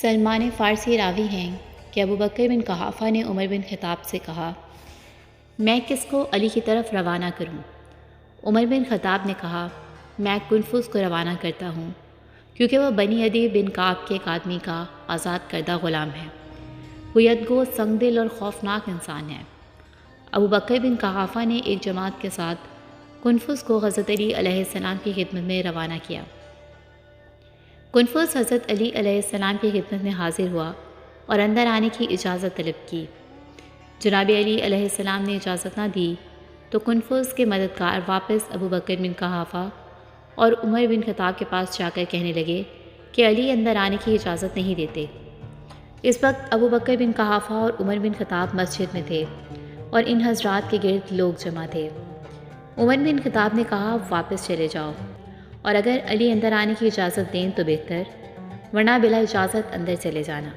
سلمان فارسی راوی ہیں کہ ابو بکر بن قحافہ نے عمر بن خطاب سے کہا، میں کس کو علی کی طرف روانہ کروں؟ عمر بن خطاب نے کہا، میں کنفس کو روانہ کرتا ہوں، کیونکہ وہ بنی عدی بن کعب کے ایک آدمی کا آزاد کردہ غلام ہے۔ وہ یدگو، سنگ دل اور خوفناک انسان ہے۔ ابو بکر بن قحافہ نے ایک جماعت کے ساتھ کنفس کو حضرت علی علیہ السلام کی خدمت میں روانہ کیا۔ کنفس حضرت علی علیہ السلام کی خدمت میں حاضر ہوا اور اندر آنے کی اجازت طلب کی۔ جناب علی علیہ السلام نے اجازت نہ دی تو کنفس کے مددگار واپس ابو بکر بن قحافہ اور عمر بن خطاب کے پاس جا کر کہنے لگے کہ علی اندر آنے کی اجازت نہیں دیتے۔ اس وقت ابو بکر بن قحافہ اور عمر بن خطاب مسجد میں تھے اور ان حضرات کے گرد لوگ جمع تھے۔ عمر بن خطاب نے کہا، واپس چلے جاؤ اور اگر علی اندر آنے کی اجازت دیں تو بہتر، ورنہ بلا اجازت اندر چلے جانا۔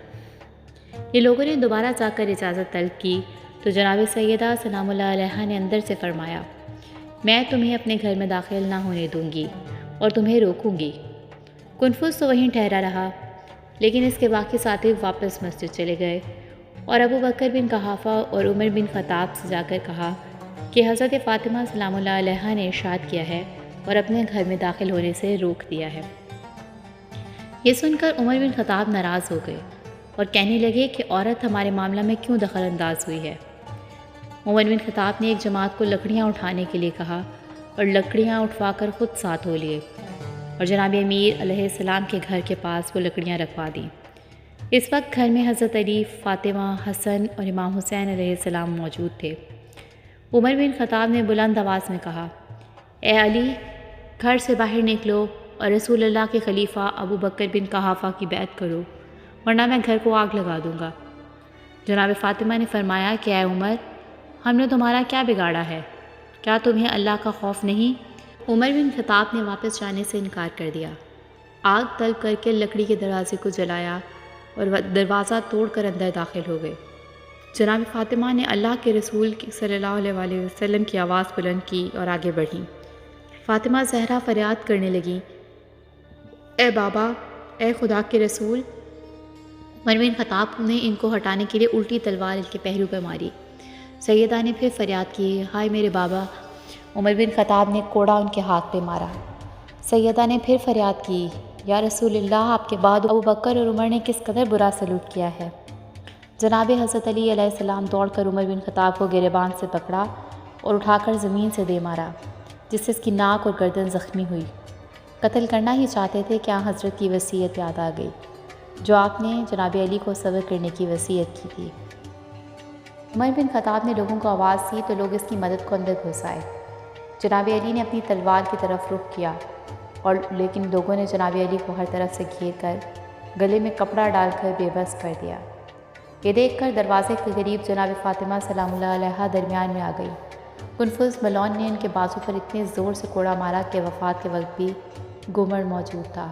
یہ لوگوں نے دوبارہ جا کر اجازت طلب کی تو جناب سیدہ سلام اللہ علیہا نے اندر سے فرمایا، میں تمہیں اپنے گھر میں داخل نہ ہونے دوں گی اور تمہیں روکوں گی۔ کنفس تو وہیں ٹھہرا رہا، لیکن اس کے باقی ساتھی واپس مسجد چلے گئے اور ابو بکر بن قحافہ اور عمر بن خطاب سے جا کر کہا کہ حضرت فاطمہ سلام اللہ علیہا نے ارشاد کیا ہے اور اپنے گھر میں داخل ہونے سے روک دیا ہے۔ یہ سن کر عمر بن خطاب ناراض ہو گئے اور کہنے لگے کہ عورت ہمارے معاملہ میں کیوں دخل انداز ہوئی ہے۔ عمر بن خطاب نے ایک جماعت کو لکڑیاں اٹھانے کے لیے کہا اور لکڑیاں اٹھوا کر خود ساتھ ہو لیے اور جناب امیر علیہ السلام کے گھر کے پاس وہ لکڑیاں رکھوا دیں۔ اس وقت گھر میں حضرت علی، فاطمہ، حسن اور امام حسین علیہ السلام موجود تھے۔ عمر بن خطاب نے بلند آواز میں کہا، اے علی، گھر سے باہر نکلو اور رسول اللہ کے خلیفہ ابو بکر بن قحافہ کی بیعت کرو، ورنہ میں گھر کو آگ لگا دوں گا۔ جناب فاطمہ نے فرمایا کہ اے عمر، ہم نے تمہارا کیا بگاڑا ہے؟ کیا تمہیں اللہ کا خوف نہیں؟ عمر بن خطاب نے واپس جانے سے انکار کر دیا، آگ طلب کر کے لکڑی کے دروازے کو جلایا اور دروازہ توڑ کر اندر داخل ہو گئے۔ جناب فاطمہ نے اللہ کے رسول صلی اللہ علیہ وآلہ وسلم کی آواز بلند کی اور آگے بڑھیں۔ فاطمہ زہرا فریاد کرنے لگی، اے بابا، اے خدا کے رسول۔ عمر بن خطاب نے ان کو ہٹانے کے لیے الٹی تلوار ان کے پہلو پہ ماری۔ سیدہ نے پھر فریاد کی، ہائے میرے بابا۔ عمر بن خطاب نے کوڑا ان کے ہاتھ پہ مارا۔ سیدہ نے پھر فریاد کی، یا رسول اللہ، آپ کے بعد ابو بکر اور عمر نے کس قدر برا سلوک کیا ہے۔ جناب حضرت علی علیہ السلام دوڑ کر عمر بن خطاب کو گریبان سے پکڑا اور اٹھا کر زمین سے دے مارا، جس سے اس کی ناک اور گردن زخمی ہوئی۔ قتل کرنا ہی چاہتے تھے کہ حضرت کی وصیت یاد آ گئی، جو آپ نے جناب علی کو صبر کرنے کی وصیت کی تھی۔ عمر بن خطاب نے لوگوں کو آواز دی تو لوگ اس کی مدد کو اندر گھس آئے۔ جناب علی نے اپنی تلوار کی طرف رخ کیا لیکن لوگوں نے جناب علی کو ہر طرف سے گھیر کر گلے میں کپڑا ڈال کر بے بس کر دیا۔ یہ دیکھ کر دروازے کے قریب جناب فاطمہ سلام اللہ علیہا درمیان میں آ گئی۔ کنفس ملعون نے ان کے بازو پر اتنے زور سے کوڑا مارا کہ وفات کے وقت بھی گمڑ موجود تھا۔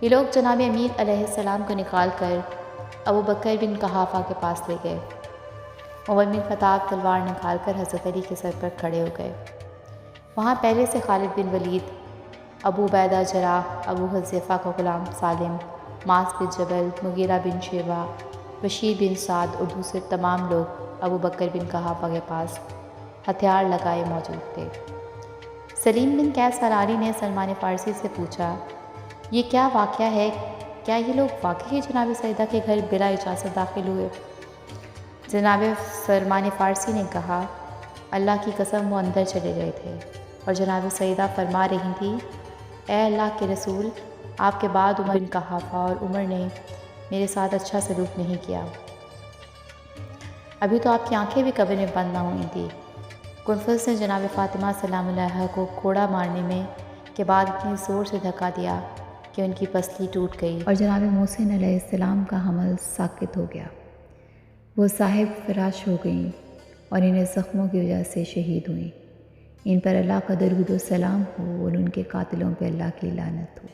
یہ لوگ جناب امیر علیہ السلام کو نکال کر ابو بکر بن قحافہ کے پاس لے گئے۔ عمر بن خطاب تلوار نکال کر حضرت علی کے سر پر کھڑے ہو گئے۔ وہاں پہلے سے خالد بن ولید، ابو عبیدہ جراح، ابو حذیفہ کا غلام سالم، معاذ بن جبل، مغیرہ بن شیبہ، بشیر بن سعد اور دوسرے تمام لوگ ابو بکر بن قحافہ کے پاس ہتھیار لگائے موجود تھے۔ سلیم بن قیس فراری نے سلمان فارسی سے پوچھا، یہ کیا واقعہ ہے؟ کیا یہ لوگ واقعی جناب سیدہ کے گھر بلا اجازت داخل ہوئے؟ جناب سلمان فارسی نے کہا، اللہ کی قسم وہ اندر چلے گئے تھے اور جناب سیدہ فرما رہی تھی، اے اللہ کے رسول، آپ کے بعد عمر بن قحافہ اور عمر نے میرے ساتھ اچھا سلوک نہیں کیا۔ ابھی تو آپ کی آنکھیں بھی قبر میں بند نہ ہوئی تھی۔ کنفس نے جناب فاطمہ سلام اللہ کو کوڑا مارنے میں کے بعد اتنی زور سے دھکا دیا کہ ان کی پسلی ٹوٹ گئی اور جناب محسن علیہ السلام کا حمل ساقط ہو گیا۔ وہ صاحب فراش ہو گئیں اور انہیں زخموں کی وجہ سے شہید ہوئیں۔ ان پر اللہ کا درود و سلام ہو اور ان کے قاتلوں پہ اللہ کی لعنت ہو۔